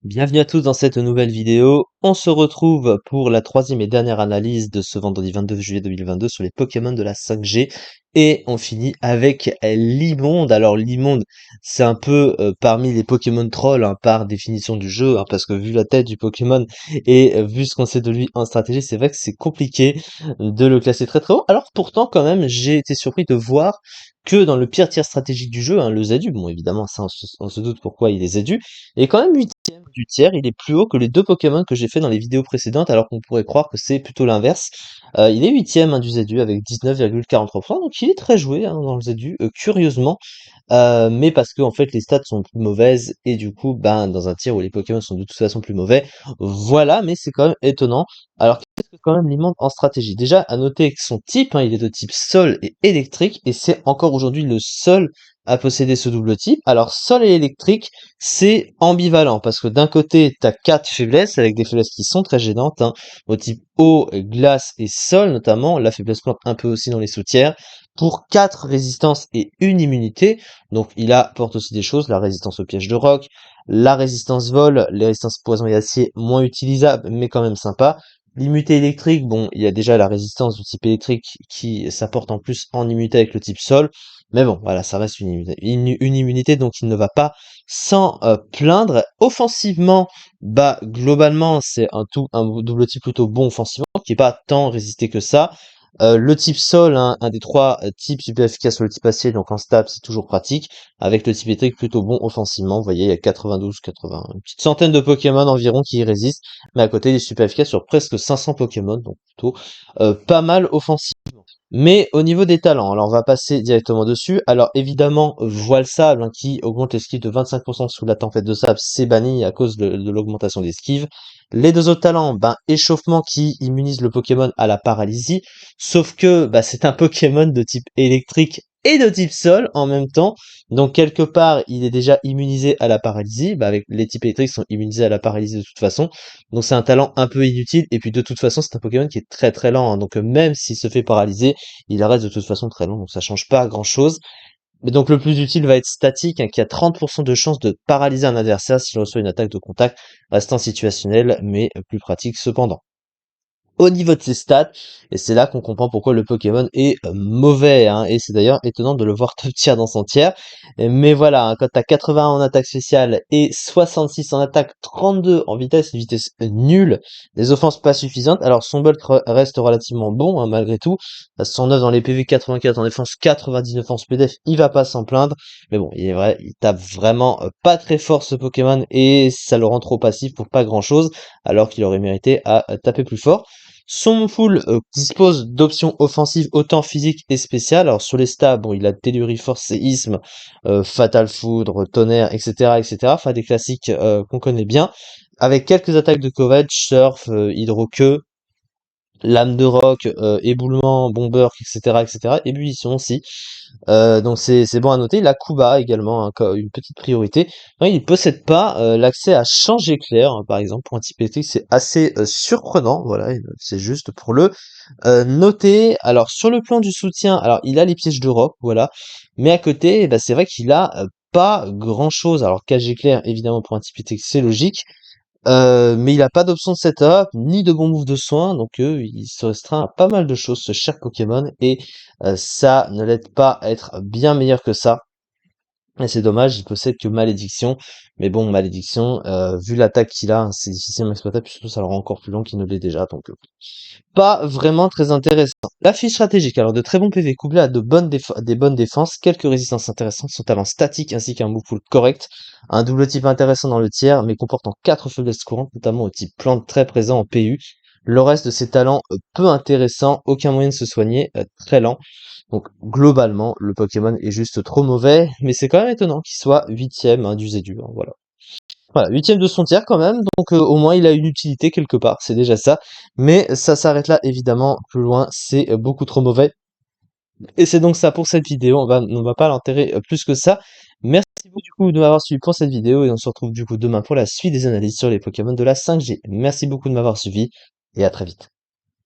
Bienvenue à tous dans cette nouvelle vidéo. On se retrouve pour la troisième et dernière analyse de ce vendredi 22 juillet 2022 sur les Pokémon de la 5G. Et on finit avec l'Immonde. Alors l'Immonde, c'est un peu parmi les Pokémon trolls hein, par définition du jeu, hein, parce que vu la tête du Pokémon et vu ce qu'on sait de lui en stratégie, c'est vrai que c'est compliqué de le classer très très haut. Alors pourtant quand même, j'ai été surpris de voir que dans le pire tiers stratégique du jeu, hein, le Zadu, bon évidemment ça on se doute pourquoi il est Zadu, est quand même du tiers, il est plus haut que les deux Pokémon que j'ai fait dans les vidéos précédentes, alors qu'on pourrait croire que c'est plutôt l'inverse. Il est huitième hein, du ZU avec 19,43%, donc il est très joué hein, dans le ZU, curieusement, mais parce que en fait les stats sont plus mauvaises et du coup, ben dans un tiers où les Pokémon sont de toute façon plus mauvais, voilà, mais c'est quand même étonnant. Alors qu'est-ce que quand même il manque en stratégie? Déjà, à noter que son type, hein, il est de type sol et électrique, et c'est encore aujourd'hui le seul à posséder ce double type. Alors sol et électrique, c'est ambivalent parce que d'un côté, tu as quatre faiblesses avec des faiblesses qui sont très gênantes, hein, au type eau, glace et sol notamment. La faiblesse plante un peu aussi dans les sous-tiers. Pour 4 résistances et une immunité, donc il apporte aussi des choses, la résistance au piège de roc, la résistance vol, les résistances poison et acier moins utilisables mais quand même sympa. L'immunité électrique, bon, il y a déjà la résistance du type électrique qui s'apporte en plus en immunité avec le type sol. Mais bon, voilà, ça reste une immunité, donc il ne va pas s'en plaindre. Offensivement, bah globalement, c'est un double type plutôt bon offensivement, qui est pas tant résisté que ça. Le type sol, hein, un des trois types super efficaces sur le type acier, donc en stab, c'est toujours pratique. Avec le type électrique plutôt bon offensivement, vous voyez, il y a 92, 80, une petite centaine de Pokémon environ qui y résistent. Mais à côté, il est super efficace sur presque 500 Pokémon, donc plutôt pas mal offensif. Mais au niveau des talents, alors on va passer directement dessus. Alors évidemment, voile sable hein, qui augmente l'esquive de 25% sous la tempête de sable, c'est banni à cause de l'augmentation d'esquive. Les deux autres talents, ben échauffement qui immunise le Pokémon à la paralysie, sauf que bah, c'est un Pokémon de type électrique et de type sol en même temps. Donc quelque part, il est déjà immunisé à la paralysie. Bah, avec les types électriques sont immunisés à la paralysie de toute façon. Donc c'est un talent un peu inutile. Et puis de toute façon, c'est un Pokémon qui est très très lent, hein. Donc même s'il se fait paralyser, il reste de toute façon très long, donc ça change pas grand chose. Mais donc le plus utile va être statique, hein, qui a 30% de chance de paralyser un adversaire s'il reçoit une attaque de contact, restant situationnel, mais plus pratique cependant. Au niveau de ses stats, et c'est là qu'on comprend pourquoi le Pokémon est mauvais, hein, et c'est d'ailleurs étonnant de le voir top tier dans son tiers. Mais voilà, hein, quand t'as 80 en attaque spéciale et 66 en attaque, 32 en vitesse, une vitesse nulle, des offenses pas suffisantes, alors son bulk reste relativement bon, hein, malgré tout, 109 dans les PV, 84 en défense, 99 en SPDF, il va pas s'en plaindre, mais bon, il est vrai, il tape vraiment pas très fort ce Pokémon, et ça le rend trop passif pour pas grand chose, alors qu'il aurait mérité à taper plus fort. Son full dispose d'options offensives autant physiques et spéciales. Alors sur les stats, bon, il a Telluri, Force, Séisme, Fatal Foudre, Tonnerre, etc., etc. Enfin des classiques qu'on connaît bien. Avec quelques attaques de coverage, Surf, Hydro-Queue, Lame de Roc, Éboulement, Bomber, etc., etc. Ébullition aussi. Donc c'est bon à noter. La Kuba également, hein, une petite priorité. Non, il ne possède pas l'accès à Change Éclair, hein, par exemple, pour un type électrique, c'est assez surprenant. Voilà, c'est juste pour le noter. Alors sur le plan du soutien, alors il a les pièges de roc, voilà. Mais à côté, eh ben, c'est vrai qu'il a pas grand chose. Alors Cage éclair, évidemment, pour un type électrique, c'est logique. Mais il a pas d'option de setup, ni de bon move de soin, donc il se restreint à pas mal de choses, ce cher Pokémon, et ça ne l'aide pas à être bien meilleur que ça. Et c'est dommage, il possède que Malédiction, mais bon, Malédiction, vu l'attaque qu'il a, hein, c'est difficilement exploitable, puisque ça le rend encore plus long qu'il ne l'est déjà, donc pas vraiment très intéressant. La fiche stratégique, alors de très bons PV couplés à des bonnes défenses, quelques résistances intéressantes, son talent statique ainsi qu'un move pool correct, un double type intéressant dans le tiers, mais comportant 4 faiblesses courantes, notamment au type plante très présent en PU. Le reste de ses talents peu intéressants, aucun moyen de se soigner, très lent. Donc globalement, le Pokémon est juste trop mauvais, mais c'est quand même étonnant qu'il soit huitième hein, du Zédu, hein, voilà. Voilà, huitième de son tiers quand même, donc au moins il a une utilité quelque part, c'est déjà ça. Mais ça s'arrête là, évidemment, plus loin, c'est beaucoup trop mauvais. Et c'est donc ça pour cette vidéo, on va pas l'enterrer plus que ça. Merci beaucoup du coup de m'avoir suivi pour cette vidéo, et on se retrouve du coup demain pour la suite des analyses sur les Pokémon de la 5G. Merci beaucoup de m'avoir suivi, et à très vite.